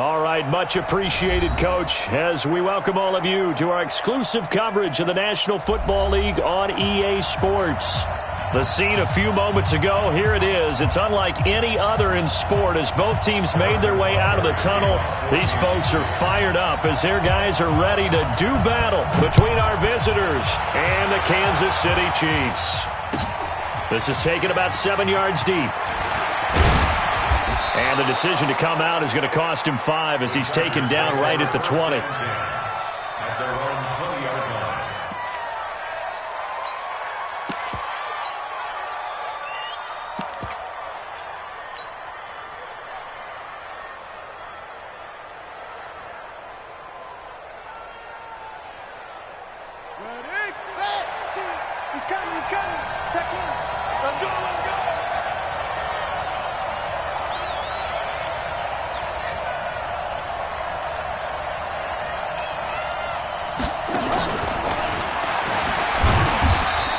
All right, much appreciated, Coach, as we welcome all of you to our exclusive coverage of the National Football League on EA Sports. The scene a few moments ago, here it is. It's unlike any other in sport as both teams made their way out of the tunnel. These folks are fired up as their guys are ready to do battle between our visitors and the Kansas City Chiefs. This is taken about 7 yards deep. And the decision to come out is going to cost him 5 as he's taken down right at the 20.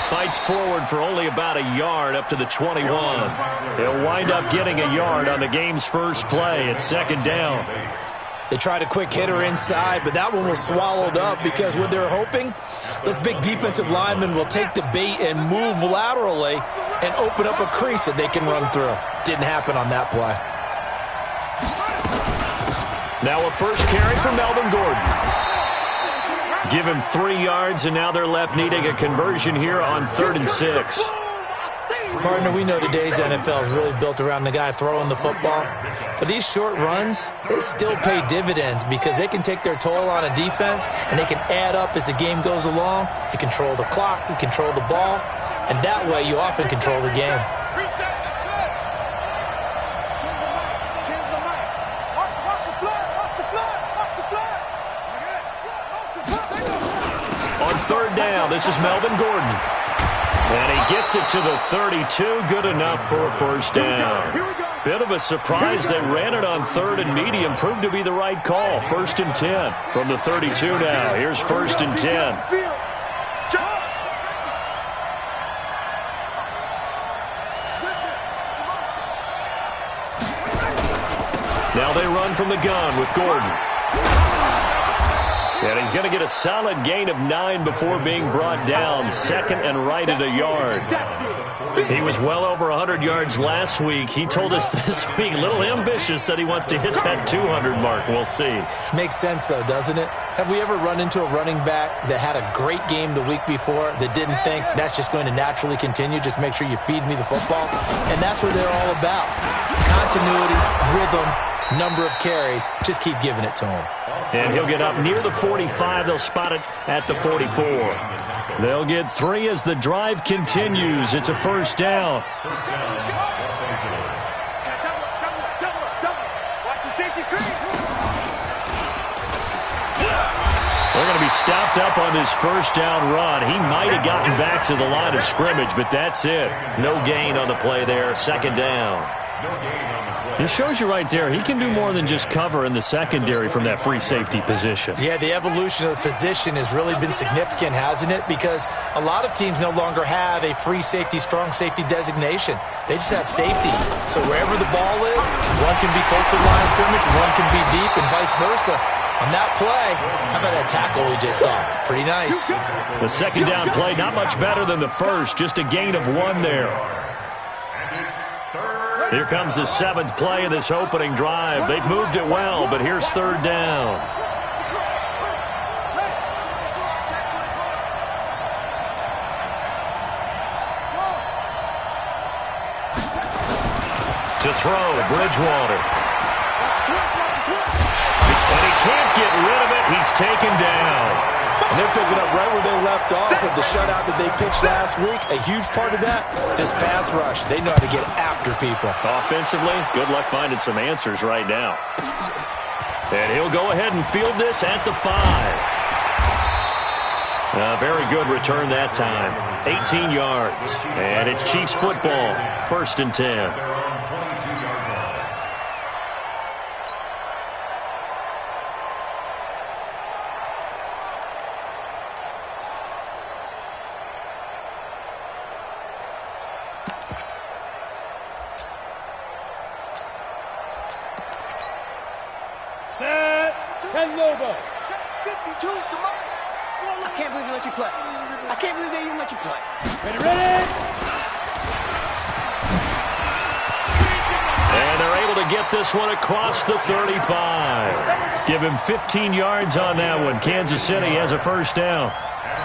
Fights forward for only about a yard up to the 21. He'll wind up getting a yard on the game's first play. It's second down. They tried a quick hitter inside, but that one was swallowed up because what they're hoping, those big defensive linemen will take the bait and move laterally and open up a crease that they can run through. Didn't happen on that play. Now a first carry for Melvin Gordon. Give him 3 yards, and now they're left needing a conversion here on 3rd and 6. Partner, we know today's NFL is really built around the guy throwing the football. But these short runs, they still pay dividends because they can take their toll on a defense, and they can add up as the game goes along. You control the clock, you control the ball, and that way you often control the game. On 3rd down, this is Melvin Gordon. And he gets it to the 32, good enough for a first down. Bit of a surprise. They ran it on 3rd and medium, proved to be the right call. 1st and 10 from the 32 now. Here's 1st and 10. Now they run from the gun with Gordon. And he's going to get a solid gain of 9 before being brought down. Second and right at a yard. He was well over 100 yards last week. He told us this week, a little ambitious, said he wants to hit that 200 mark. We'll see. Makes sense, though, doesn't it? Have we ever run into a running back that had a great game the week before that didn't think that's just going to naturally continue? Just make sure you feed me the football. And that's what they're all about. Continuity, rhythm, number of carries. Just keep giving it to him. And he'll get up near the 45. They'll spot it at the 44. They'll get 3 as the drive continues. It's a first down. They're going to be stopped up on this first down run. He might have gotten back to the line of scrimmage, but that's it. No gain on the play there. Second down. It shows you right there, he can do more than just cover in the secondary from that free safety position. Yeah, the evolution of the position has really been significant, hasn't it? Because a lot of teams no longer have a free safety, strong safety designation. They just have safeties. So wherever the ball is, one can be close to the line of scrimmage, one can be deep, and vice versa. On that play, how about that tackle we just saw? Pretty nice. The second down play, not much better than the first, just a gain of 1 there. Here comes the 7th play of this opening drive. They've moved it well, but here's 3rd down. To throw, Bridgewater. And he can't get rid of it. He's taken down. And they're picking up right where they left off with the shutout that they pitched last week. A huge part of that, this pass rush. They know how to get after people. Offensively, good luck finding some answers right now. And he'll go ahead and field this at the 5. A very good return that time. 18 yards. And it's Chiefs football. 1st and 10. I can't believe they let you play. I can't believe they even let you play. And they're able to get this one across the 35. Give him 15 yards on that one. Kansas City has a first down.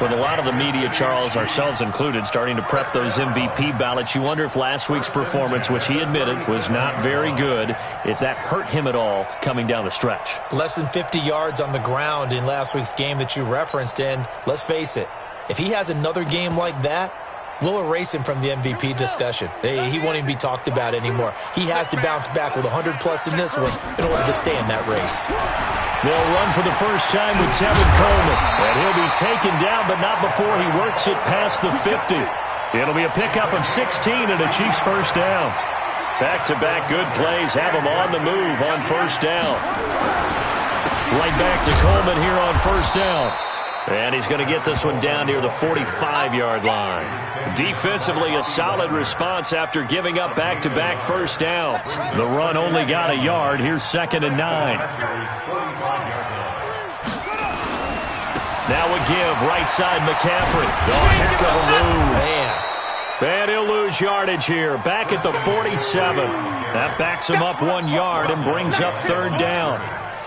With a lot of the media, Charles, ourselves included, starting to prep those MVP ballots, you wonder if last week's performance, which he admitted was not very good, if that hurt him at all coming down the stretch. Less than 50 yards on the ground in last week's game that you referenced, and let's face it, if he has another game like that, we'll erase him from the MVP discussion. He won't even be talked about anymore. He has to bounce back with 100-plus in this one in order to stay in that race. They'll run for the first time with Tevin Coleman. And he'll be taken down, but not before he works it past the 50. It'll be a pickup of 16 and a Chiefs first down. Back-to-back good plays have him on the move on first down. Right back to Coleman here on first down. And he's going to get this one down near the 45-yard line. Defensively, a solid response after giving up back-to-back first downs. The run only got a yard. Here's 2nd and 9. Now a give, right side McCaffrey. Oh, heck of a move. Man. And he'll lose yardage here. Back at the 47. That backs him up 1 yard and brings up 3rd down.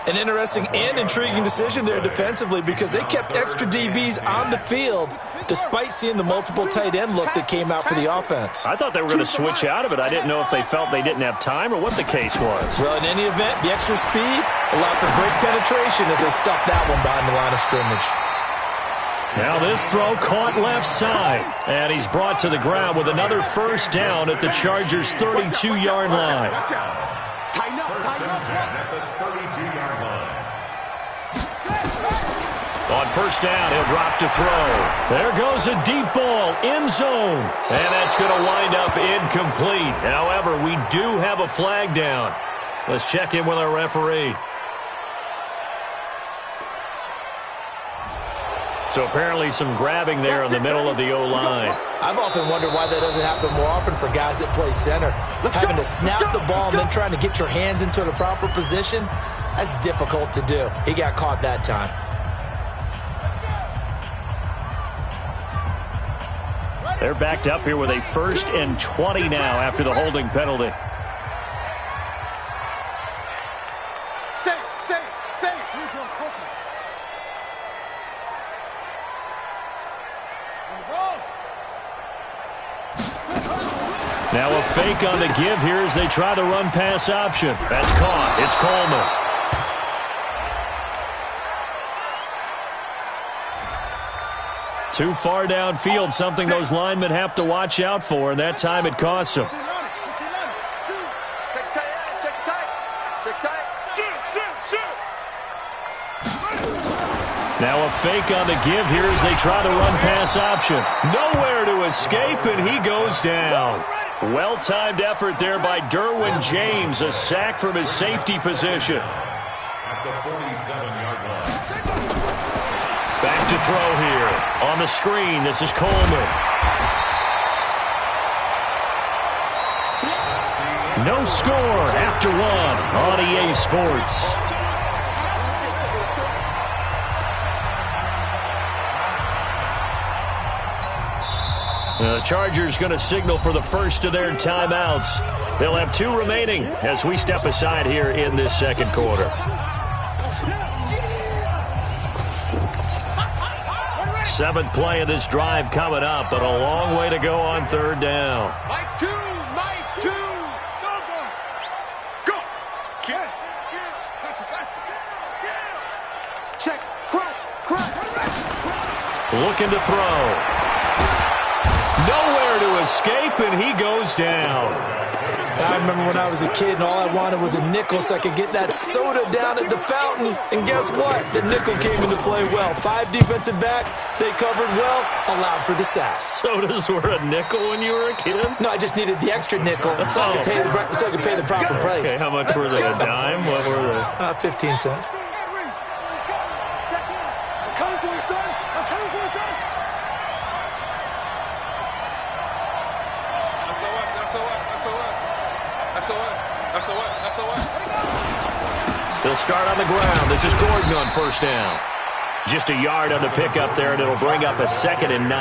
An interesting and intriguing decision there defensively because they kept extra DBs on the field despite seeing the multiple tight end look that came out for the offense. I thought they were going to switch out of it. I didn't know if they felt they didn't have time or what the case was. Well, in any event, the extra speed allowed for great penetration as they stuffed that one behind the line of scrimmage. Now this throw caught left side, and he's brought to the ground with another first down at the Chargers' 32-yard line. On first down, he'll drop to throw. There goes a deep ball, end zone. And that's going to wind up incomplete. However, we do have a flag down. Let's check in with our referee. So apparently some grabbing there in the middle of the O-line. I've often wondered why that doesn't happen more often for guys that play center. Having to snap the ball and then trying to get your hands into the proper position, that's difficult to do. He got caught that time. They're backed up here with a 1st and 20 now after the holding penalty. Now a fake on the give here as they try the run-pass option. That's caught. It's Coleman. Too far downfield, something those linemen have to watch out for, and that time it costs them. Now a fake on the give here as they try the run-pass option. Nowhere to escape, and he goes down. Well-timed effort there by Derwin James, a sack from his safety position. At the 47-yard line. Back to throw here. On the screen, this is Coleman. No score after 1 on EA Sports. The Chargers going to signal for the first of their timeouts. They'll have 2 remaining as we step aside here in this second quarter. 7th play of this drive coming up, but a long way to go on 3rd down. Mike 2, Mike 2. Go. Get it. That's the best. Check. Crunch. Looking to throw. Nowhere to escape, and he goes down. I remember when I was a kid and all I wanted was a nickel so I could get that soda down at the fountain. And guess what? The nickel came into play well. 5 defensive backs, they covered well, allowed for the sacks. Sodas were a nickel when you were a kid? No, I just needed the extra nickel so I could pay the proper price. Okay, how much were they? A dime? What were they? 15 cents. They'll start on the ground. This is Gordon on first down. Just a yard on the pickup there, and it'll bring up a 2nd and 9.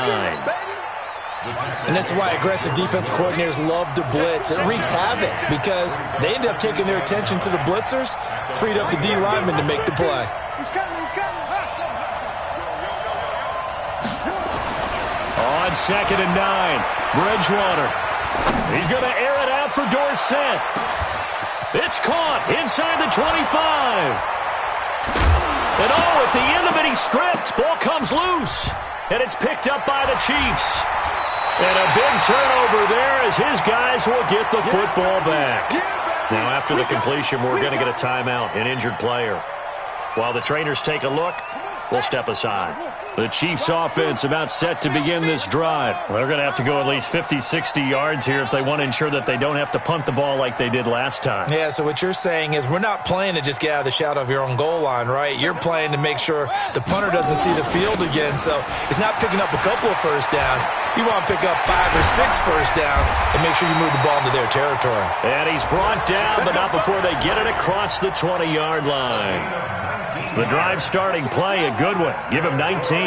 And this is why aggressive defense coordinators love to blitz. It wreaks havoc because they end up taking their attention to the blitzers, freed up the D lineman to make the play. He's coming, he's coming. On 2nd and 9, Bridgewater. He's going to air it out for Dorsett. It's caught inside the 25. And at the end of it, he's stripped. Ball comes loose. And it's picked up by the Chiefs. And a big turnover there as his guys will get the football back. Now, after the completion, we're going to get a timeout, an injured player. While the trainers take a look, we'll step aside. The Chiefs offense about set to begin this drive. They're going to have to go at least 50, 60 yards here if they want to ensure that they don't have to punt the ball like they did last time. Yeah, so what you're saying is we're not playing to just get out of the shadow of your own goal line, right? You're playing to make sure the punter doesn't see the field again. So it's not picking up a couple of first downs. You want to pick up 5 or 6 first downs and make sure you move the ball into their territory. And he's brought down, but not before they get it across the 20-yard line. The drive starting play, a good one. Give him 19.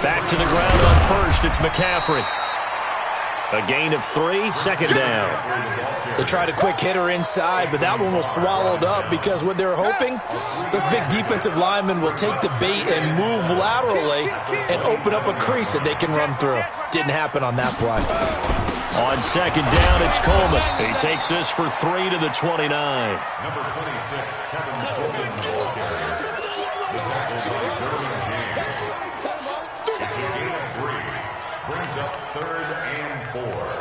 Back to the ground on first. It's McCaffrey. A gain of 3, 2nd down. They tried a quick hitter inside, but that one was swallowed up because what they're hoping, those big defensive linemen will take the bait and move laterally and open up a crease that they can run through. Didn't happen on that play. On 2nd down, it's Coleman. He takes this for 3 to the 29. Number 26, Kevin Coleman, ball carrier. The tackle by Derwin James. It's a gain of 3. Brings up 3rd and 4.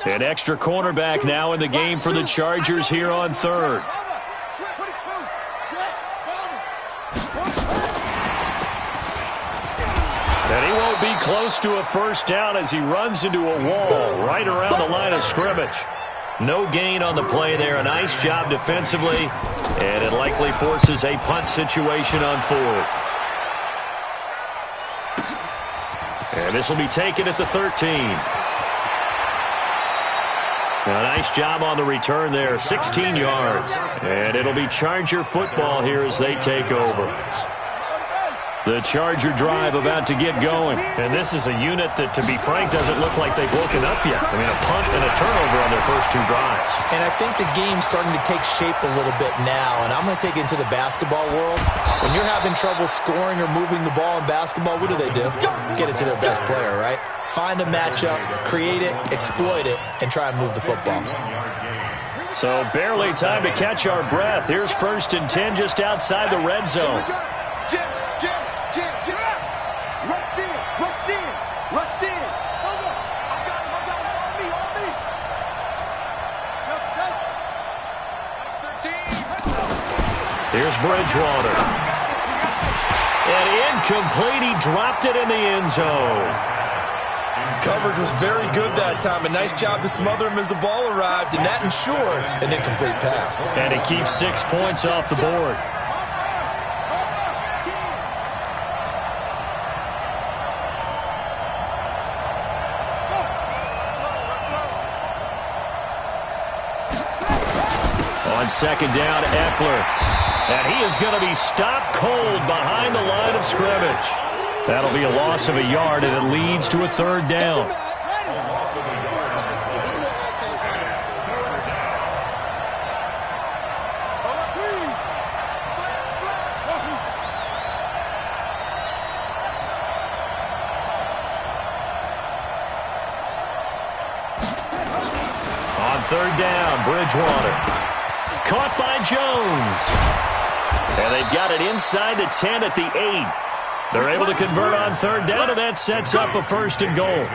An extra cornerback now in the game for the Chargers here on 3rd. And he won't be close to a first down as he runs into a wall right around the line of scrimmage. No gain on the play there. A nice job defensively, and it likely forces a punt situation on 4th. And this will be taken at the 13. A nice job on the return there, 16 yards. And it'll be Charger football here as they take over. The Charger drive about to get going. And this is a unit that, to be frank, doesn't look like they've woken up yet. I mean, a punt and a turnover on their first 2 drives. And I think the game's starting to take shape a little bit now. And I'm going to take it into the basketball world. When you're having trouble scoring or moving the ball in basketball, what do? Get it to their best player, right? Find a matchup, create it, exploit it, and try and move the football. So barely time to catch our breath. Here's 1st and 10 just outside the red zone. Rush in. Hold up. I got him. On me. Go. 13. Here's Bridgewater. And incomplete. He dropped it in the end zone. Coverage was very good that time. A nice job to smother him as the ball arrived, and that ensured an incomplete pass. And it keeps 6 points off the board. On 2nd down, Eckler. And he is going to be stopped cold behind the line of scrimmage. That'll be a loss of a yard, and it leads to a 3rd down. On 3rd down, Bridgewater. Caught by Jones. And they've got it inside the 10 at the 8. They're able to convert on 3rd down, and that sets up a 1st and goal.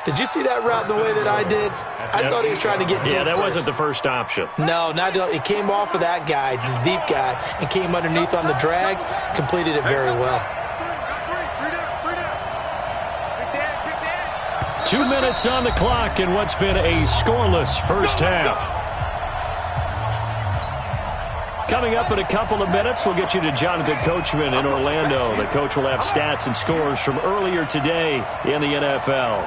Did you see that route the way that I did? I thought he was trying to get deep. Yeah, that first. wasn't the first option. No, it came off of that guy, the deep guy, and came underneath on the drag, completed it very well. 2 minutes on the clock in what's been a scoreless first half. Coming up in a couple of minutes, we'll get you to Jonathan Coachman in Orlando. The coach will have stats and scores from earlier today in the NFL.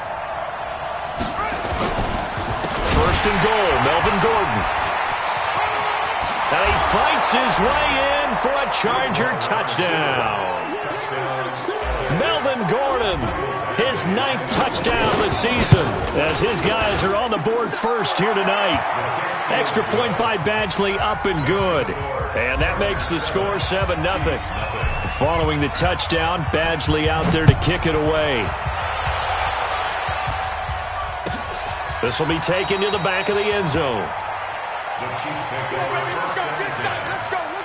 First and goal, Melvin Gordon. And he fights his way in for a Charger touchdown. Melvin Gordon, his 9th touchdown of the season, as his guys are on the board first here tonight. Extra point by Badgley, up and good. And that makes the score 7-0. Following the touchdown, Badgley out there to kick it away. This will be taken to the back of the end zone.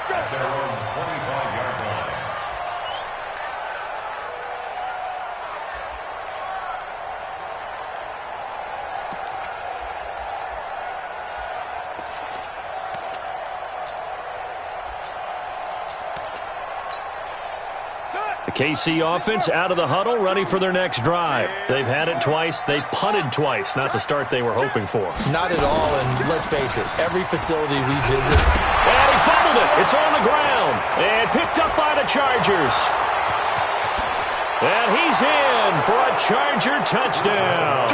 At their own 25-yard line. The KC offense out of the huddle, ready for their next drive. They've had it twice. They've punted twice. Not the start they were hoping for. Not at all, and let's face it, every facility we visit. And he fumbled it. It's on the ground. And picked up by the Chargers. And he's in for a Charger touchdown.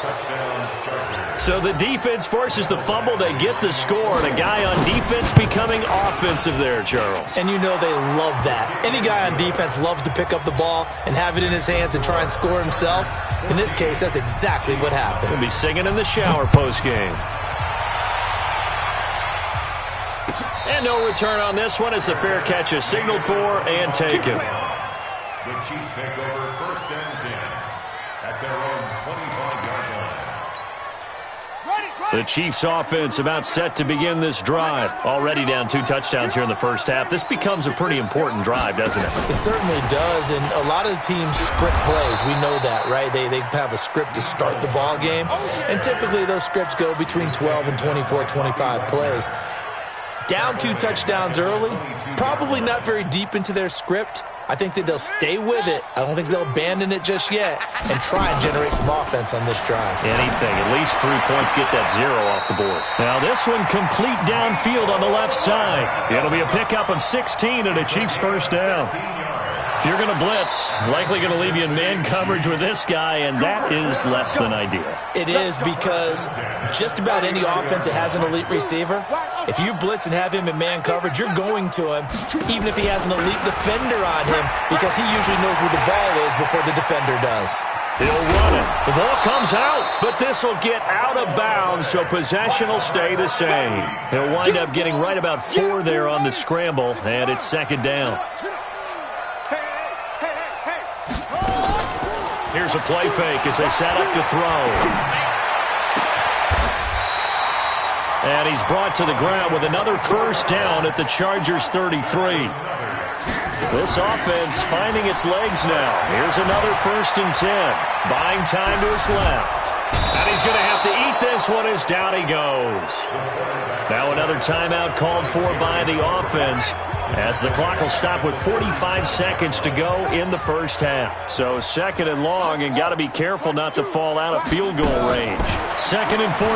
Touchdown, Chargers. So the defense forces the fumble. They get the score. And a guy on defense becoming offensive there, Charles. And you know they love that. Any guy on defense loves to pick up the ball and have it in his hands and try and score himself. In this case, that's exactly what happened. He'll be singing in the shower postgame. And no return on this one as the fair catch is signaled for and taken. The Chiefs take over first and 10 at their own 25-yard line. The Chiefs offense about set to begin this drive. Already down 2 touchdowns here in the first half. This becomes a pretty important drive, doesn't it? It certainly does, and a lot of the teams script plays. We know that, right? They have a script to start the ball game, and typically those scripts go between 12 and 24, 25 plays. Down 2 touchdowns early, probably not very deep into their script. I think that they'll stay with it. I don't think they'll abandon it just yet and try and generate some offense on this drive. Anything. At least 3 points, get that 0 off the board. Now this one complete downfield on the left side. It'll be a pickup of 16 and a Chiefs first down. If you're going to blitz, likely going to leave you in man coverage with this guy, and that is less than ideal. It is, because just about any offense that has an elite receiver, if you blitz and have him in man coverage, you're going to him, even if he has an elite defender on him, because he usually knows where the ball is before the defender does. He'll run it. The ball comes out, but this will get out of bounds, so possession will stay the same. He'll wind up getting right about 4 there on the scramble, and it's second down. Here's a play fake as they set up to throw. And he's brought to the ground with another first down at the Chargers 33. This offense finding its legs now. Here's another first and 10. Buying time to his left. And he's going to have to eat this one as down he goes. Now another timeout called for by the offense, as the clock will stop with 45 seconds to go in the first half. So second and long, and got to be careful not to fall out of field goal range. Second and 14.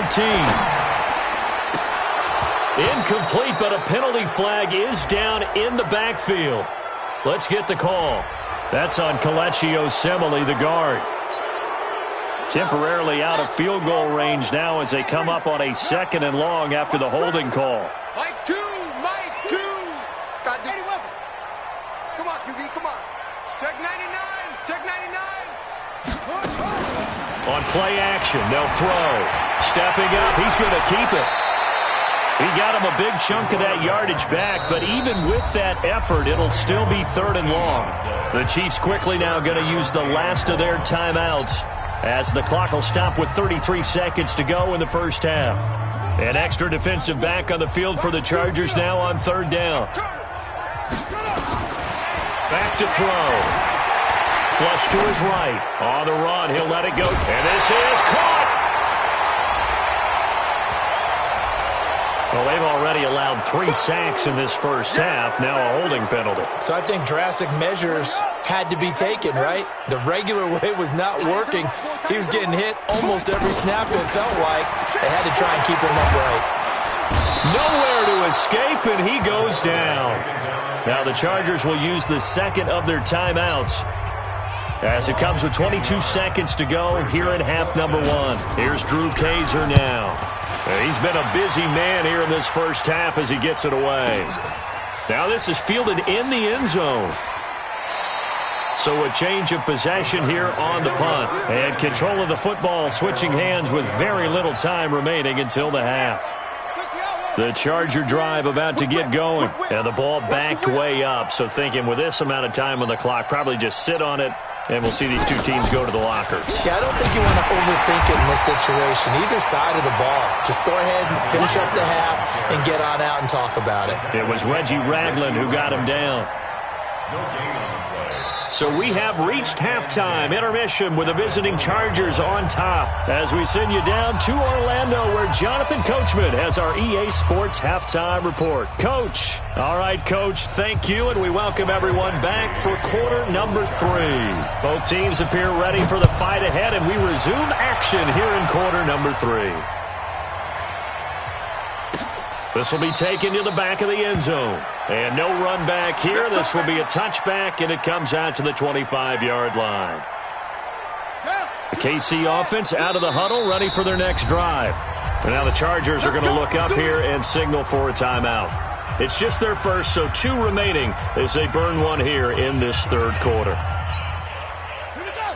Incomplete, but a penalty flag is down in the backfield. Let's get the call. That's on Kelechi Osemele, the guard. Temporarily out of field goal range now as they come up on a second and long after the holding call. Mike 2. Got Eddie Weber. Come on, QB, come on. Check 99. Check 99. On play action, they'll throw. Stepping up, he's going to keep it. He got him a big chunk of that yardage back, but even with that effort, it'll still be third and long. The Chiefs quickly now going to use the last of their timeouts, as the clock will stop with 33 seconds to go in the first half. An extra defensive back on the field for the Chargers now on third down. Back to throw. Flush to his right. On the run, he'll let it go. And this is caught. Well, they've already allowed 3 sacks in this first half. Now a holding penalty. So I think drastic measures had to be taken, right? The regular way was not working. He was getting hit almost every snap, it felt like. They had to try and keep him upright. Nowhere to escape, and he goes down. Now the Chargers will use the second of their timeouts as it comes with 22 seconds to go here in half number one. Here's Drew Kaiser now. He's been a busy man here in this first half as he gets it away. Now this is fielded in the end zone. So a change of possession here on the punt. And control of the football switching hands with very little time remaining until the half. The Charger drive about to get going. And the ball backed way up. So thinking with this amount of time on the clock, probably just sit on it. And we'll see these two teams go to the lockers. Yeah, I don't think you want to overthink it in this situation. Either side of the ball. Just go ahead and finish up the half and get on out and talk about it. It was Reggie Ragland who got him down. No gain on the play. So we have reached halftime intermission with the visiting Chargers on top as we send you down to Orlando where Jonathan Coachman has our EA Sports halftime report. Coach. All right, Coach, thank you, and we welcome everyone back for quarter number 3. Both teams appear ready for the fight ahead, and we resume action here in quarter number 3. This will be taken to the back of the end zone. And no run back here. This will be a touchback, and it comes out to the 25-yard line. The KC offense out of the huddle, ready for their next drive. And now the Chargers are going to look up here and signal for a timeout. It's just their first, so 2 remaining as they burn one here in this third quarter.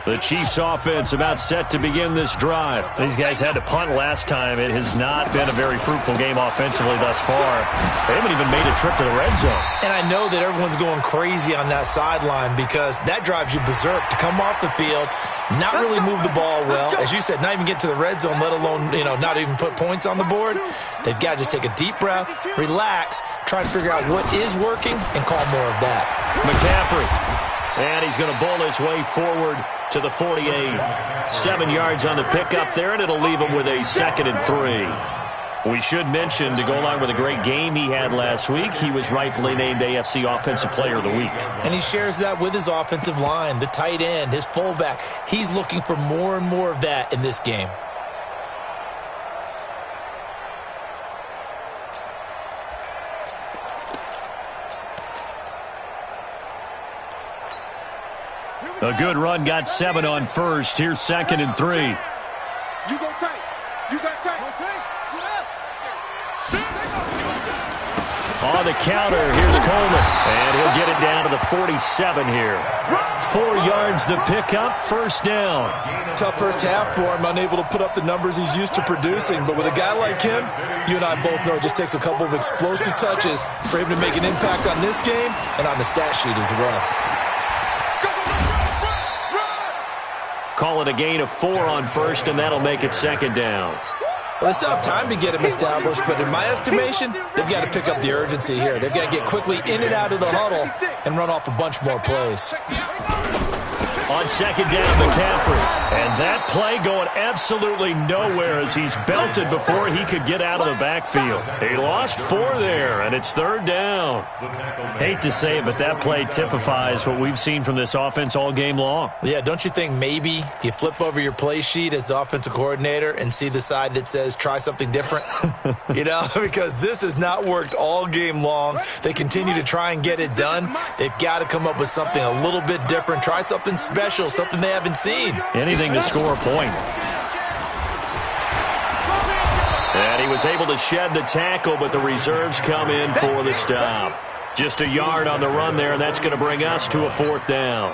The Chiefs offense about set to begin this drive. These guys had to punt last time. It has not been a very fruitful game offensively thus far. They haven't even made a trip to the red zone. And I know that everyone's going crazy on that sideline because that drives you berserk to come off the field, not really move the ball well. As you said, not even get to the red zone, let alone, not even put points on the board. They've got to just take a deep breath, relax, try to figure out what is working, and call more of that. McCaffrey. And he's going to bowl his way forward to the 48. 7 yards on the pickup there, and it'll leave him with a 2nd and 3. We should mention, to go along with a great game he had last week, he was rightfully named AFC Offensive Player of the Week. And he shares that with his offensive line, the tight end, his fullback. He's looking for more and more of that in this game. A good run, got 7 on first. Here's 2nd and 3. You go tight. You got tight. On the counter, here's Coleman. And he'll get it down to the 47 here. 4 yards the pickup, first down. Tough first half for him, unable to put up the numbers he's used to producing. But with a guy like him, you and I both know it just takes a couple of explosive touches for him to make an impact on this game and on the stat sheet as well. Call it a gain of 4 on first, and that'll make it 2nd down. Well, they still have time to get him established, but in my estimation, they've got to pick up the urgency here. They've got to get quickly in and out of the huddle and run off a bunch more plays. On 2nd down, McCaffrey. And that play going absolutely nowhere as he's belted before he could get out of the backfield. He lost 4 there, and it's 3rd down. Hate to say it, but that play typifies what we've seen from this offense all game long. Yeah, don't you think maybe you flip over your play sheet as the offensive coordinator and see the side that says try something different? Because this has not worked all game long. They continue to try and get it done. They've got to come up with something a little bit different. Try something special, something they haven't seen. Anything to score a point. And he was able to shed the tackle, but the reserves come in for the stop. Just a yard on the run there, and that's going to bring us to a 4th down.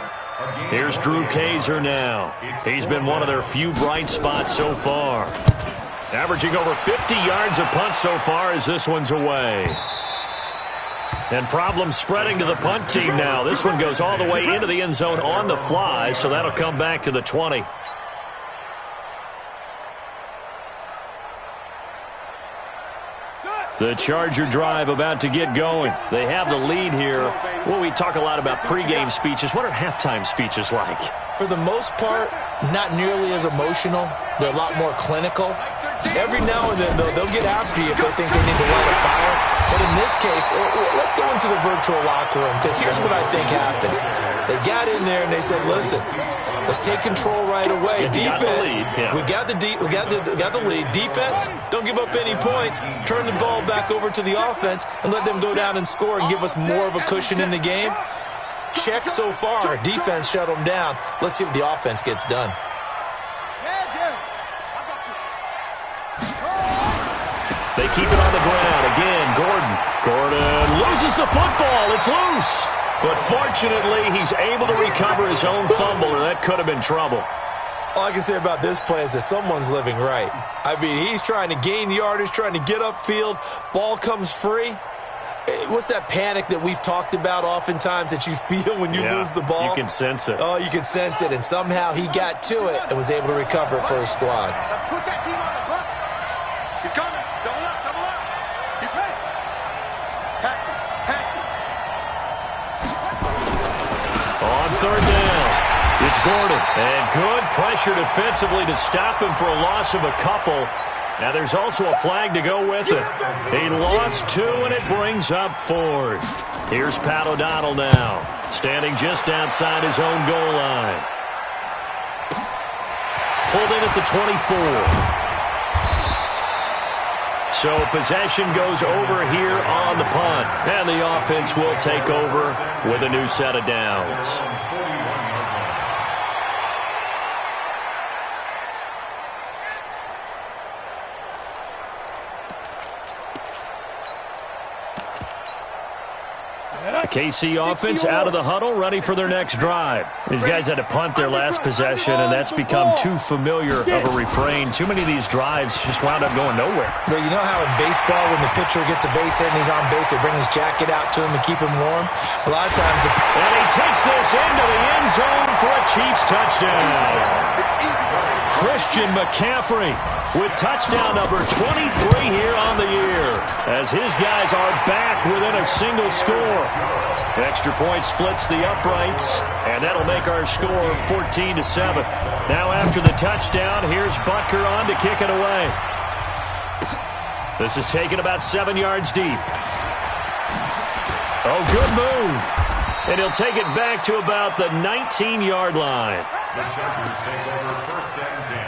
Here's Drew Kaiser now. He's been one of their few bright spots so far. Averaging over 50 yards a punt so far as this one's away. And problems spreading to the punt team now. This one goes all the way into the end zone on the fly, so that'll come back to the 20. The Charger drive about to get going. They have the lead here. Well, we talk a lot about pregame speeches. What are halftime speeches like? For the most part, not nearly as emotional. They're a lot more clinical. Every now and then, though, they'll get after you if they think they need to light a fire. But in this case, let's go into the virtual locker room, because here's what I think happened. They got in there and they said, listen, Let's take control right away. Defense, we got the lead. Defense, don't give up any points. Turn the ball back over to the offense and let them go down and score and give us more of a cushion in the game. Check so far. Defense shut them down. Let's see what the offense gets done. They keep it on the ground. Again, Gordon loses the football. It's loose. But fortunately, he's able to recover his own fumble, or that could have been trouble. All I can say about this play is that someone's living right. I mean, he's trying to gain yardage, trying to get upfield. Ball comes free. What's that panic that we've talked about oftentimes that you feel when you lose the ball? You can sense it. Oh, you can sense it. And somehow he got to it and was able to recover it for his squad. Let's put that team on the book. He's coming. Double up. He's ready. Patch it. On third down, it's Gordon. And good pressure defensively to stop him for a loss of a couple. Now there's also a flag to go with it. He lost 2, and it brings up 4th. Here's Pat O'Donnell now, standing just outside his own goal line. Pulled in at the 24. So possession goes over here on the punt. And the offense will take over with a new set of downs. KC offense out of the huddle, ready for their next drive. These guys had to punt their last possession, and that's become too familiar of a refrain. Too many of these drives just wound up going nowhere. Well, you know how in baseball, when the pitcher gets a base hit and he's on base, they bring his jacket out to him and keep him warm? A lot of times... And he takes this into the end zone for a Chiefs touchdown. Christian McCaffrey with touchdown number 23 here on the year, as his guys are back within a single score. Extra point splits the uprights, and that'll make our score 14-7. Now after the touchdown, here's Butker on to kick it away. This is taken about 7 yards deep. Oh, good move. And he'll take it back to about the 19-yard line. The Chargers take over 1st and 10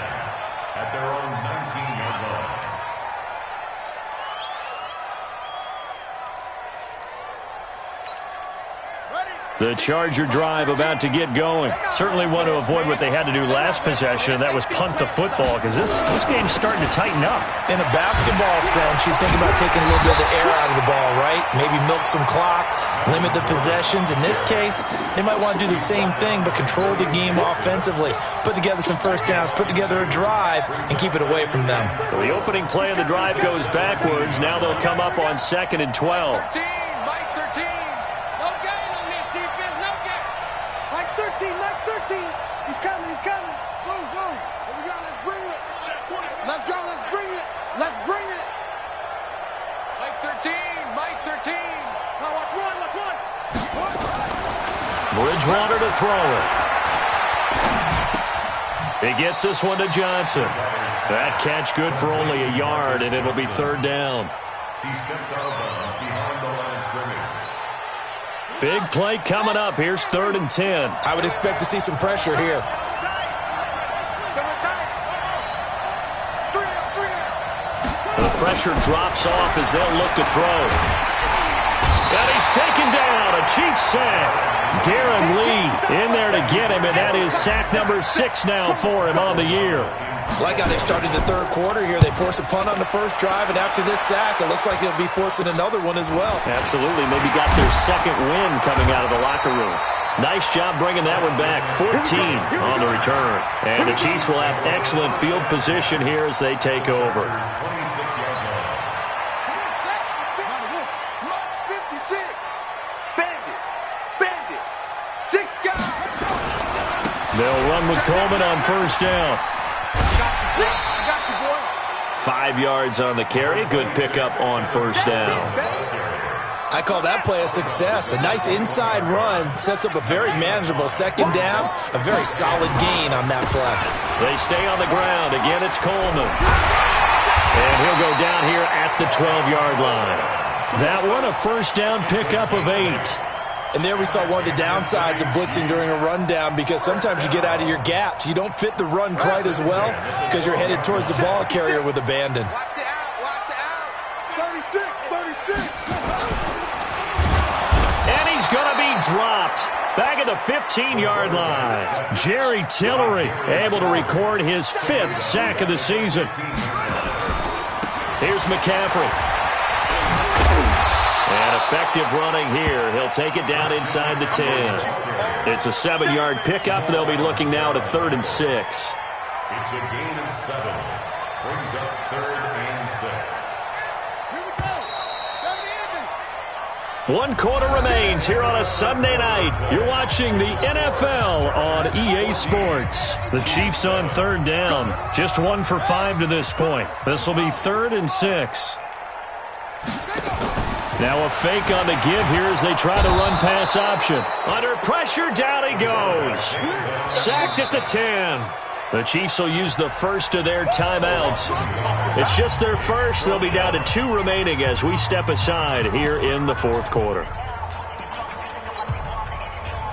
at their own 19-yard line. The Charger drive about to get going. Certainly want to avoid what they had to do last possession, and that was punt the football, because this game's starting to tighten up. In a basketball sense, you think about taking a little bit of the air out of the ball, right? Maybe milk some clock, limit the possessions. In this case, they might want to do the same thing, but control the game offensively. Put together some first downs, put together a drive, and keep it away from them. So the opening play of the drive goes backwards. Now they'll come up on 2nd and 12. He's coming. Boom. Here we go. Let's bring it. Let's go. Let's bring it. Mike 13. Now watch one. Bridgewater to throw it. He gets this one to Johnson. That catch good for only a yard, and it'll be 3rd down. He steps out of bounds behind the line of scrimmage. Big play coming up. Here's 3rd and 10. I would expect to see some pressure here. The pressure drops off as they'll look to throw. And he's taken down. A Chiefs sack. Darren Lee in there to get him, and that is sack number 6 now for him on the year. Like how they've started the 3rd quarter here. They force a punt on the first drive, and after this sack, it looks like they'll be forcing another one as well. Absolutely. Maybe got their 2nd win coming out of the locker room. Nice job bringing that one back. 14 on the return. And the Chiefs will have excellent field position here as they take over. 26-yard line. 56. Bandit. 6 guys. They'll run with Coleman on first down. I got you, boy. 5 yards on the carry. Good pickup on first down. I call that play a success. A nice inside run sets up a very manageable 2nd down. A very solid gain on that play. They stay on the ground. Again, it's Coleman. And he'll go down here at the 12-yard line. That one, a first down pickup of 8. And there we saw one of the downsides of blitzing during a rundown, because sometimes you get out of your gaps. You don't fit the run quite as well because you're headed towards the ball carrier with abandon. Watch the out. Watch the out. 36. And he's going to be dropped. Back at the 15-yard line. Jerry Tillery able to record his 5th sack of the season. Here's McCaffrey. And effective running here. He'll take it down inside the 10. It's a 7-yard pickup. They'll be looking now to 3rd and 6. It's a gain of 7. Brings up 3rd and 6. Here we go. 1 quarter remains here on a Sunday night. You're watching the NFL on EA Sports. The Chiefs on 3rd down. Just 1 for 5 to this point. This will be 3rd and 6. Now a fake on the give here as they try to run pass option. Under pressure, down he goes. Sacked at the 10. The Chiefs will use the first of their timeouts. It's just their first. They'll be down to 2 remaining as we step aside here in the 4th quarter.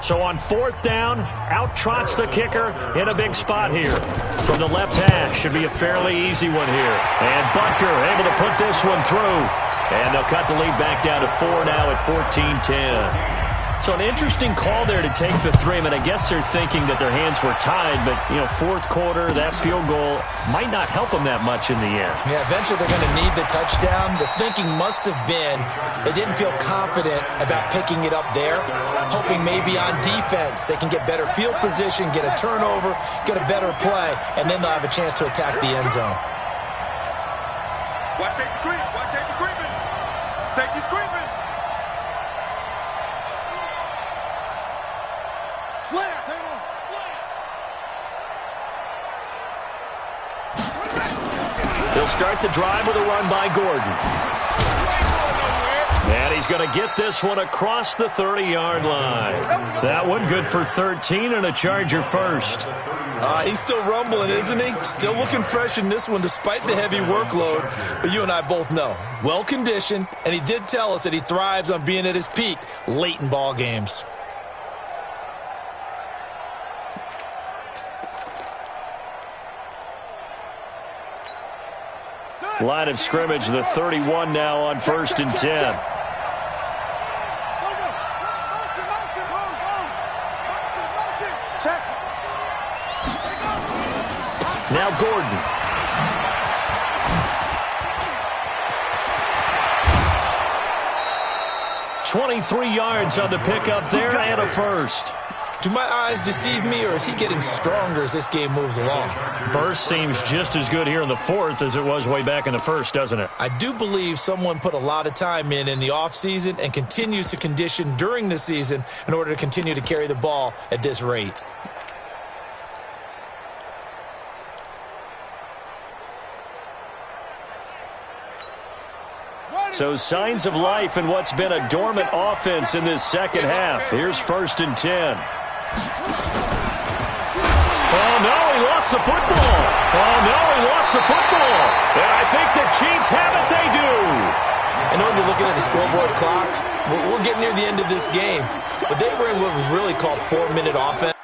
So on 4th down, out trots the kicker in a big spot here. From the left hash, should be a fairly easy one here. And Butker able to put this one through. And they'll cut the lead back down to 4 now at 14-10. So an interesting call there to take the 3. I mean, I guess they're thinking that their hands were tied, but, 4th quarter, that field goal might not help them that much in the end. Yeah, eventually they're going to need the touchdown. The thinking must have been they didn't feel confident about picking it up there, hoping maybe on defense they can get better field position, get a turnover, get a better play, and then they'll have a chance to attack the end zone. Watch safety creep. Watch safety creeping. Safety's creeping. Slant. Hang on. Slant. They'll start the drive with a run by Gordon. And he's going to get this one across the 30-yard line. That one good for 13 and a Charger first. He's still rumbling, isn't he? Still looking fresh in this one despite the heavy workload. But you and I both know, well-conditioned, and he did tell us that he thrives on being at his peak late in ball games. Line of scrimmage, the 31 now on 1st and 10. Now Gordon. $23 yards on the pickup there and a first. Do my eyes deceive me, or is he getting stronger as this game moves along? Burst seems just as good here in the 4th as it was way back in the 1st, doesn't it? I do believe someone put a lot of time in the offseason and continues to condition during the season in order to continue to carry the ball at this rate. So signs of life in what's been a dormant offense in this second half. Here's 1st and 10. Oh, no, he lost the football. Oh, no, he lost the football. And I think the Chiefs have it. They do. I know you're looking at the scoreboard clock. We're getting near the end of this game. But they were in what was really called 4-minute offense.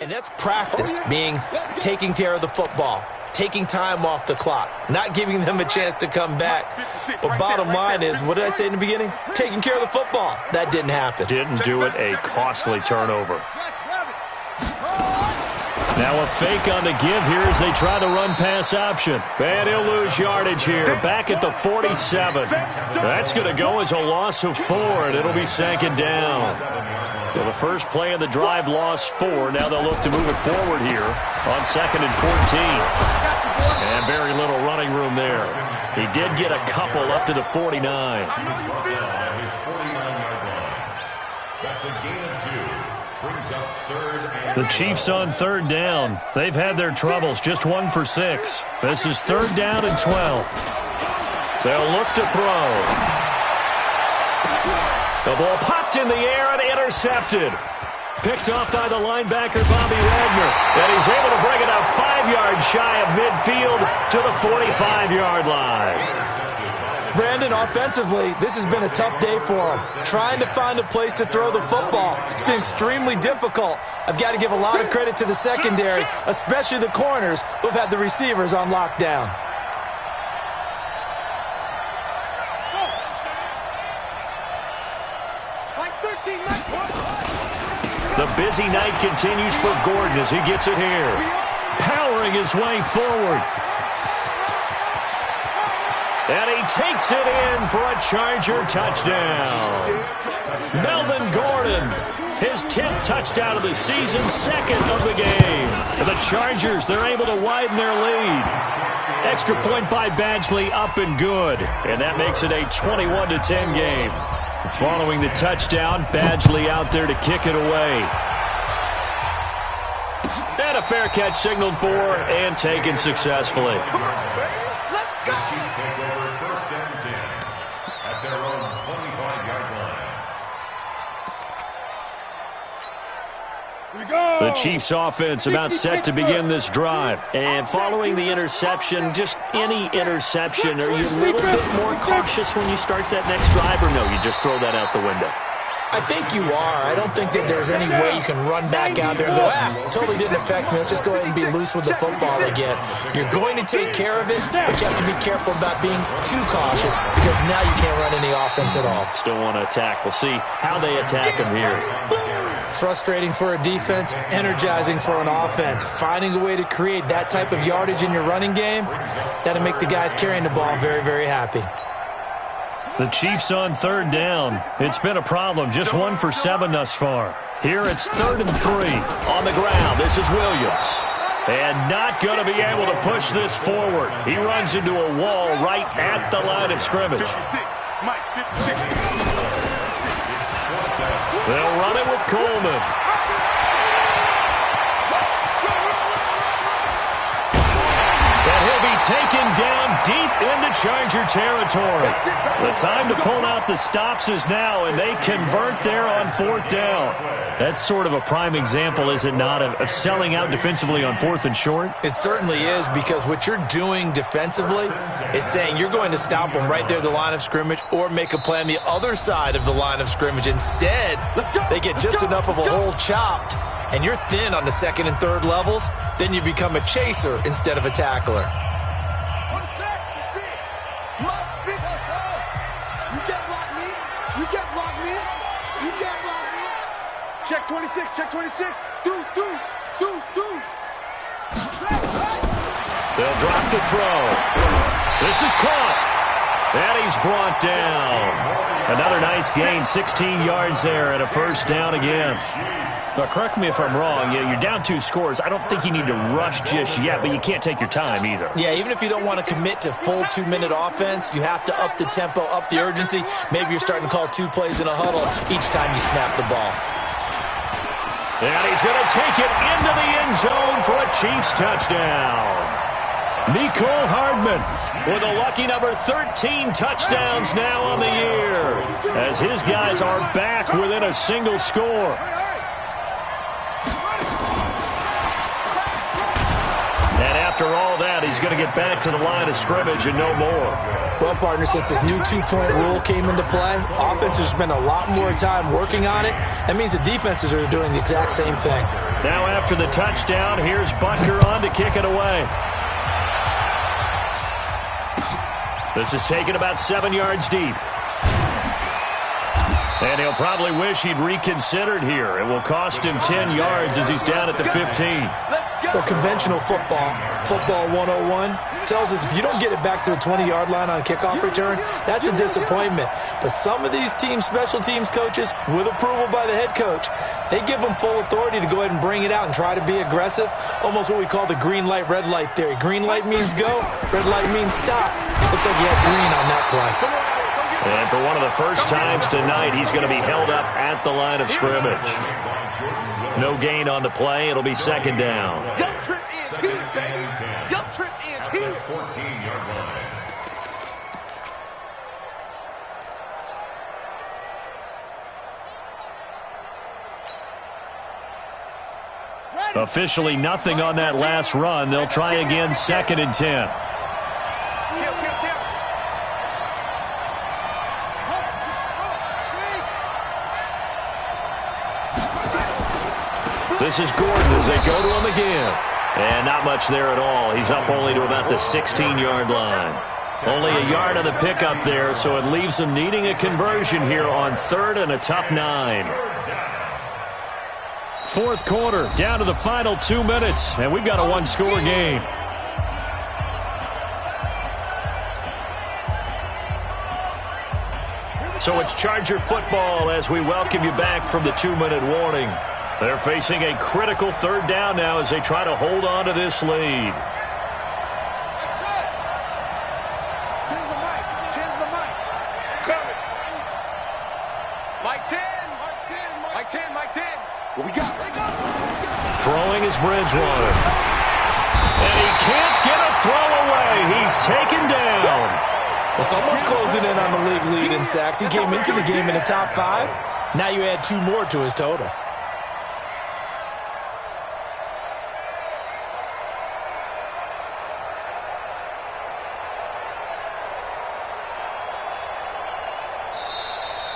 And that's practice, being taking care of the football, taking time off the clock, not giving them a chance to come back. But bottom line is, what did I say in the beginning? Taking care of the football. That didn't happen. Didn't do it. A costly turnover. Now a fake on the give here as they try to run pass option. And he'll lose yardage here. Back at the 47. That's going to go as a loss of 4, and it'll be 2nd down. So the first play of the drive lost 4. Now they'll look to move it forward here on 2nd and 14. And very little running room there. He did get a couple up to the 49. That's a gain of 2. Brings up 3rd and The Chiefs on 3rd down. They've had their troubles. Just 1 for 6. This is 3rd down and 12. They'll look to throw. The ball popped in the air and intercepted. Picked off by the linebacker, Bobby Wagner. And he's able to bring it up 5 yards shy of midfield to the 45-yard line. Brandon, offensively, this has been a tough day for him. Trying to find a place to throw the football. It's been extremely difficult. I've got to give a lot of credit to the secondary, especially the corners who've had the receivers on lockdown. The busy night continues for Gordon as he gets it here. Powering his way forward. And he takes it in for a Charger touchdown. Melvin Gordon, his 10th touchdown of the season, 2nd of the game. And the Chargers, they're able to widen their lead. Extra point by Badgley, up and good. And that makes it a 21-10 game. Following the touchdown, Badgley out there to kick it away. And a fair catch signaled for and taken successfully. Come on, baby. Let's go. The Chiefs take over 1st and 10 at their own 25-yard line. The Chiefs offense about set to begin this drive. And following the interception, just any interception, are you a little bit more cautious when you start that next drive, or no, you just throw that out the window? I think you are. I don't think that there's any way you can run back out there and go, totally didn't affect me. Let's just go ahead and be loose with the football again. You're going to take care of it, but you have to be careful about being too cautious because now you can't run any offense at all. Still want to attack. We'll see how they attack him here. Frustrating for a defense, energizing for an offense. Finding a way to create that type of yardage in your running game, that'll make the guys carrying the ball very, very happy. The Chiefs on 3rd down. It's been a problem. Just 1 for 7 thus far. Here it's 3rd and 3. On the ground, this is Williams. And not going to be able to push this forward. He runs into a wall right at the line of scrimmage. 56. Mike, 56. They'll run it with Coleman. And he'll be taken down deep into Charger territory. The time to pull out the stops is now, and they convert there on 4th down. That's sort of a prime example, is it not, of selling out defensively on 4th and short? It certainly is, because what you're doing defensively is saying you're going to stop them right there at the line of scrimmage or make a play on the other side of the line of scrimmage. Instead, they get just enough of a hole chopped, and you're thin on the 2nd and 3rd levels, then you become a chaser instead of a tackler. Check 26, check 26. Deuce. They'll drop the throw. This is caught. And he's brought down. Another nice gain, 16 yards there and a 1st down again. Now, correct me if I'm wrong. Yeah, you're down 2 scores. I don't think you need to rush just yet, but you can't take your time either. Yeah, even if you don't want to commit to full 2-minute offense, you have to up the tempo, up the urgency. Maybe you're starting to call 2 plays in a huddle each time you snap the ball. And he's going to take it into the end zone for a Chiefs touchdown. Nicole Hardman with a lucky number 13 touchdowns now on the year, as his guys are back within a single score. And after all that, he's going to get back to the line of scrimmage and no more. Well, partner, since this new 2-point rule came into play, offenses spend a lot more time working on it. That means the defenses are doing the exact same thing. Now after the touchdown, here's Butker on to kick it away. This is taken about 7 yards deep. And he'll probably wish he'd reconsidered here. It will cost him 10 yards as he's down at the 15. Well, conventional football 101, tells us if you don't get it back to the 20-yard line on a kickoff return, that's a disappointment. But some of these teams, special teams coaches, with approval by the head coach, they give them full authority to go ahead and bring it out and try to be aggressive. Almost what we call the green light, red light theory. Green light means go, red light means stop. Looks like you had green on that play. And for one of the first times tonight, he's going to be held up at the line of scrimmage. No gain on the play. It'll be 2nd down. Your trip is here, baby. Your trip is here. 14-yard line. Officially nothing on that last run. They'll try again, 2nd and 10. This is Gordon as they go to him again. And not much there at all. He's up only to about the 16-yard line. Only a yard on the pickup there, so it leaves them needing a conversion here on 3rd and a tough 9. 4th quarter, down to the final 2 minutes, and we've got a one-score game. So it's Charger football as we welcome you back from the 2-minute warning. They're facing a critical 3rd down now as they try to hold on to this lead. Throwing is Bridgewater. And he can't get a throw away. He's taken down. Well, someone's closing in on the league lead in sacks. He came into the game in the top 5. Now you add 2 more to his total.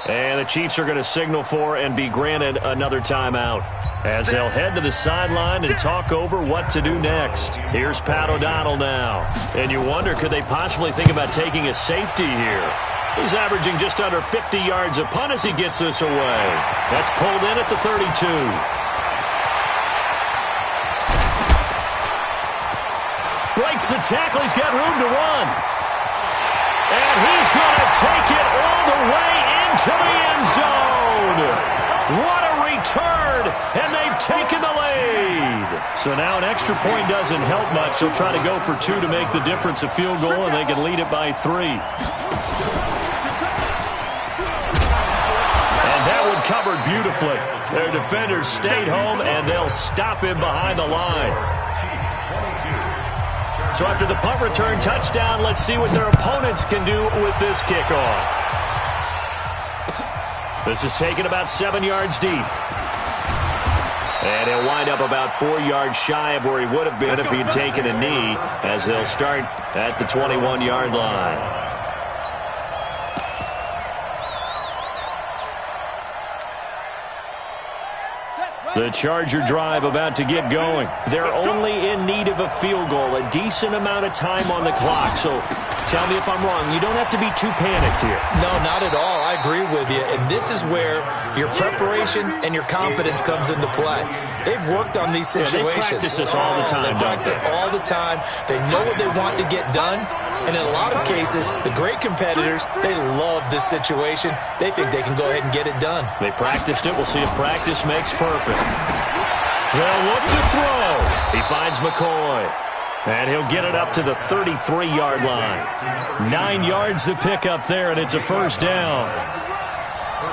And the Chiefs are going to signal for and be granted another timeout as they'll head to the sideline and talk over what to do next. Here's Pat O'Donnell now. And you wonder, could they possibly think about taking a safety here? He's averaging just under 50 yards a punt as he gets this away. That's pulled in at the 32. Breaks the tackle. He's got room to run. And he's going to take it all the way into the end zone. What a return, and they've taken the lead. So now an extra point doesn't help much. They'll try to go for 2 to make the difference a field goal, and they can lead it by 3. And that one covered beautifully. Their defenders stayed home, and they'll stop him behind the line. So after the punt return touchdown, let's see what their opponents can do with this kickoff. This is taken about 7 yards deep. And he'll wind up about 4 yards shy of where he would have been if he had taken a knee, as they'll start at the 21-yard line. The Charger drive about to get going. They're only in need of a field goal, a decent amount of time on the clock. So tell me if I'm wrong. You don't have to be too panicked here. No, not at all. I agree with you. And this is where your preparation and your confidence comes into play. They've worked on these situations. Yeah, they practice this all the time. They practice it all the time. They know what they want to get done. And in a lot of cases, the great competitors, they love this situation. They think they can go ahead and get it done. They practiced it. We'll see if practice makes perfect. They'll look to throw. He finds McCoy. And he'll get it up to the 33-yard line. 9 yards to pick up there, and it's a first down.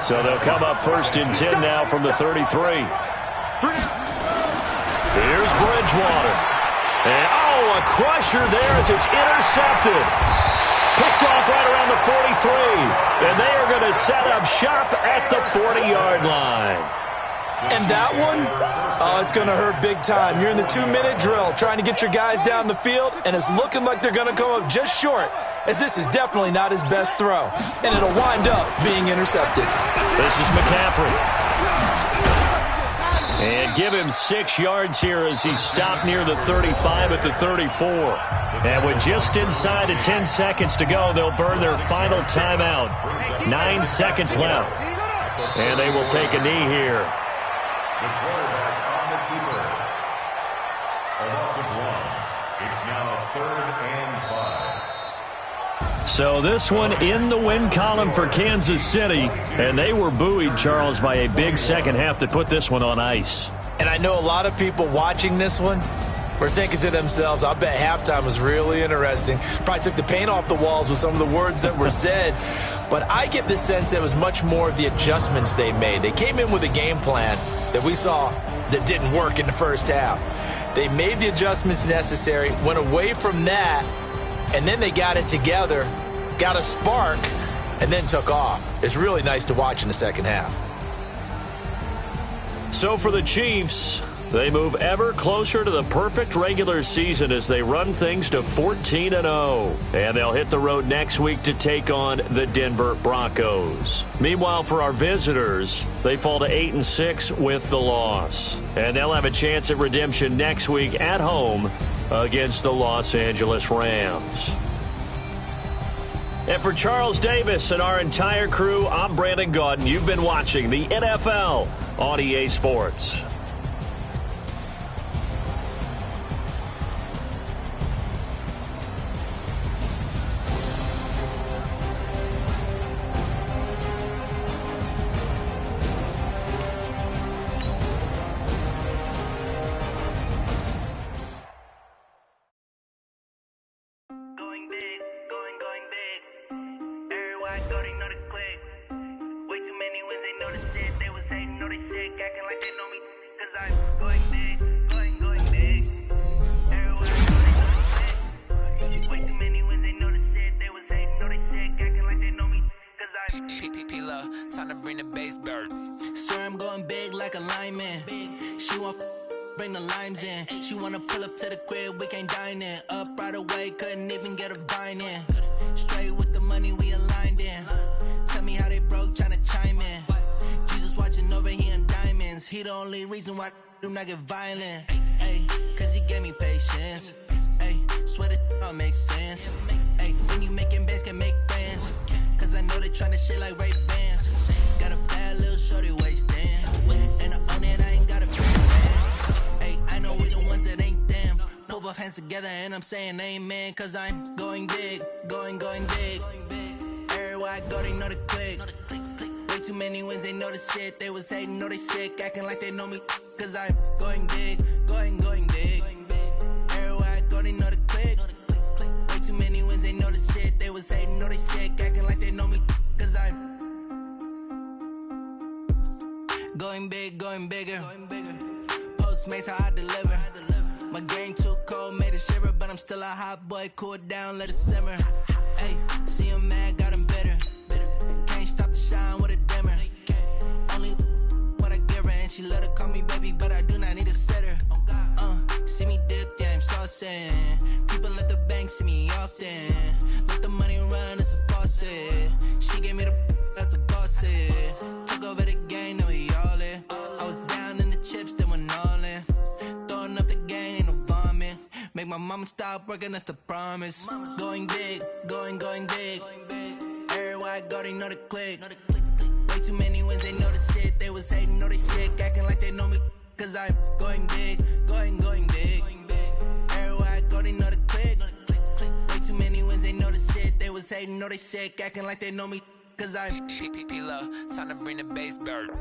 So they'll come up 1st and 10 now from the 33. Here's Bridgewater. And, a crusher there as it's intercepted. Picked off right around the 43. And they are going to set up shop at the 40-yard line. And that one, it's going to hurt big time. You're in the 2-minute drill trying to get your guys down the field, and it's looking like they're going to come up just short, as this is definitely not his best throw. And it'll wind up being intercepted. This is McCaffrey. And give him 6 yards here as he's stopped near the 35 at the 34. And with just inside of 10 seconds to go, they'll burn their final timeout. 9 seconds left. And they will take a knee here. The quarterback on the keeper. A loss of 1. It's now 3rd and 5. So this one in the win column for Kansas City. And they were buoyed, Charles, by a big second half that put this one on ice. And I know a lot of people watching this one were thinking to themselves, I bet halftime was really interesting. Probably took the paint off the walls with some of the words that were said. But I get the sense that it was much more of the adjustments they made. They came in with a game plan that we saw that didn't work in the first half. They made the adjustments necessary, went away from that, and then they got it together, got a spark, and then took off. It's really nice to watch in the second half. So for the Chiefs, They move ever closer to the perfect regular season as they run things to 14-0. And they'll hit the road next week to take on the Denver Broncos. Meanwhile, for our visitors, they fall to 8-6 with the loss. And they'll have a chance at redemption next week at home against the Los Angeles Rams. And for Charles Davis and our entire crew, I'm Brandon Gaudin. You've been watching the NFL on EA Sports. I get violent, ayy, cause he gave me patience, ayy, swear that all makes sense, ayy, when you making bands can make friends, cause I know they tryna shit like Ray Bans, got a bad little shorty wasting, and I own it, I ain't got a friend, ayy, I know we the ones that ain't them, move our hands together and I'm saying amen, cause I'm going big, going big, everywhere I go they know the click. Too many wins, they know the shit. They was hating, know they sick, acting like they know me. Cause I'm going big, going big. Everywhere I go, they know the click. Way too many wins, they know the shit. They was hating, know they sick, acting like they know me. Cause I'm going big, going bigger. Postmates, how I deliver. My game too cold, made it shiver. But I'm still a hot boy, cool it down, let it simmer. Hey, see him mad, got him bitter. Can't stop the shine with a dimmer. Only what I give her, and she let her call me baby, but I do not need a setter. See me dip, yeah, I'm saucing. People at the bank see me often. Let the money run, it's a faucet. She gave me the that's a bosses. Took over the game, now we all in. I was down in the chips, they went all in. Throwing up the game, ain't no vomit. Make my mama stop working, that's the promise. Going big, going big. Everywhere I go, they know the click. Way too many wins, they know the shit. They was hating, know they sick, acting like they know me. Cause I'm going big, going big. Everywhere I go, they know the click. Way too many wins, they know the shit. They was hating, know they sick, acting like they know me. Cause I'm P-P-P-Lo, time to bring the bass bird.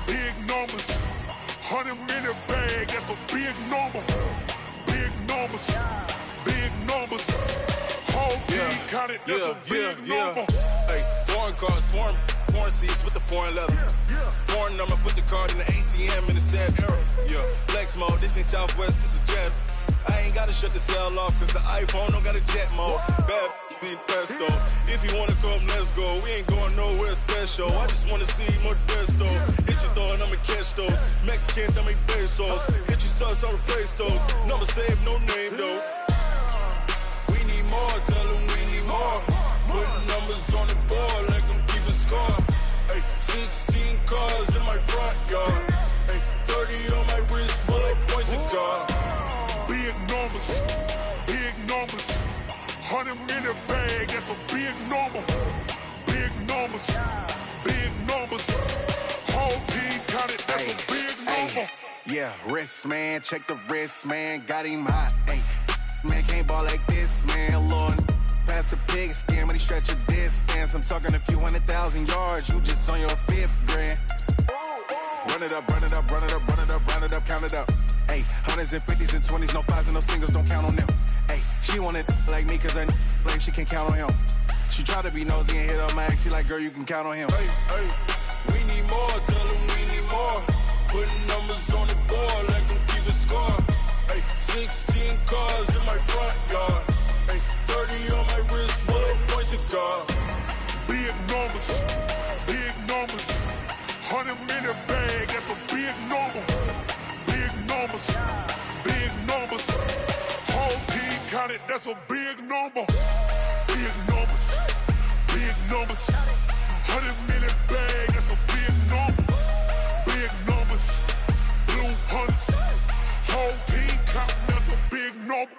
Big numbers, 100-minute bag, that's a big number. Big numbers, whole team counted, that's a big number. Hey, foreign cars, foreign seats with the foreign leather. Foreign number, put the card in the ATM in the sad era. Yeah, flex mode, this ain't Southwest, this a jet. I ain't gotta shut the cell off, cause the iPhone don't got a jet mode. Bad need pesto. If you wanna come, let's go. We ain't going nowhere special. I just wanna see more desto. Hit your throw and I'ma catch those. Mexican, I make pesos. Hit your sauce, I'll replace those. Number save, no name though. We need more, tell them we need more. Put numbers on the board, let them keep a score. Hey, 16 cars in my front yard. Hey, 30 on my wrist, while I point to God. Big numbers, 100-minute bag, that's a big number. Big count it, that's a big number. Yeah, wrist, man, check the wrist, man, got him hot, ayy. Man, can't ball like this, man, Lord. Past the pig skin when he stretch a distance. I'm talking a few 100,000 yards, you just on your 5th grand. Run it up, run it up, run it up, run it up, run it up, count it up. Ayy, hundreds and 50s and 20s, no 5s and no singles, don't count on them. Ayy, she want it like me, cause I like she can count on him. She try to be nosy and hit up my ex, she like, girl, you can count on him. Hey, we need more, tell them we need more. Putting numbers on the board, like them keeping score. Hey, 16 cars in my front yard. Hey, 30 on my wrist, bullet point to God. Big numbers, big numbers. 100-minute bag, that's a big number. Big numbers, big numbers. Whole team counted, that's a big number. Big numbers, big numbers. 100-minute bag, that's a big number. Big numbers, blue hunts. Whole team counting, that's a big number.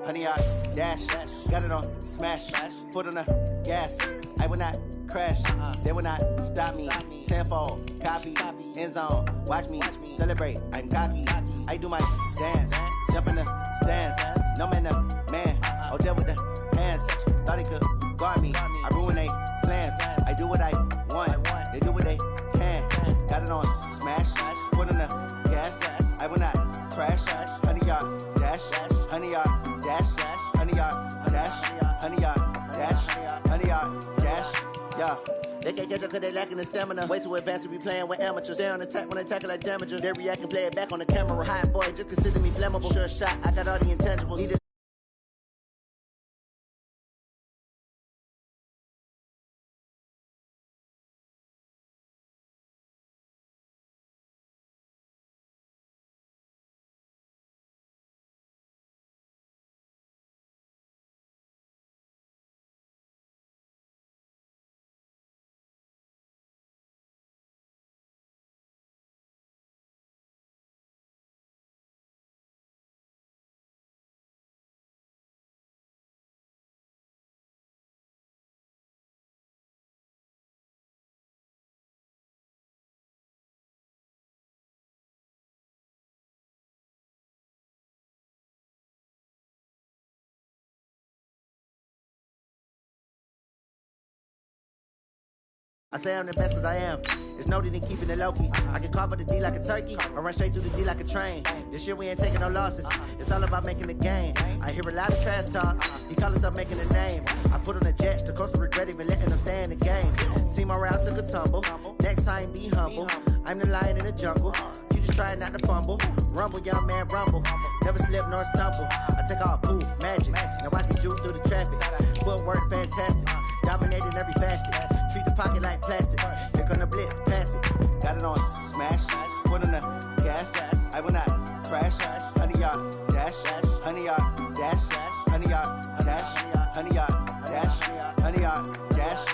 Honey, I dash, got it on smash, foot on the gas. I will not crash, they will not stop me. Tenfold, copy, end zone, watch me celebrate. I'm cocky, I do my dance, jump in the stands. No man, man, oh, there with the hands. Thought he could guard me, I ruin they plans. I do what I want, they do what they can. Got it on smash, foot on the gas. I will not crash, honey, y'all dash, honey, y'all dash, honey, y'all dash, honey, y'all dash, honey, y'all dash, yeah. They can't catch up cause they lacking the stamina. Way too advanced to be playing with amateurs. Stay on attack when they tackle like damages. They react and play it back on the camera. Hot boy, just consider me flammable. Sure shot, I got all the intangibles. Need I say I'm the best cause I am. It's noted in keeping it low-key. I can carve up the D like a turkey or run straight through the D like a train. This year we ain't taking no losses. It's all about making the game. I hear a lot of trash talk. He call us up making a name. I put on the jets, the coast regret even letting them stay in the game. Team morale took a tumble. Next time be humble. I'm the lion in the jungle. You just trying not to fumble. Rumble, young man, rumble. Never slip nor stumble. I take off poof, magic. Now watch me juke through the traffic. Footwork fantastic. Dominating every facet. Treat the pocket like plastic. Here come the blitz, pass it. Got it on smash, foot on the gas. I will not crash. Honey, y'all dash, honey, y'all dash, honey, y'all dash, honey, y'all dash, honey, y'all dash.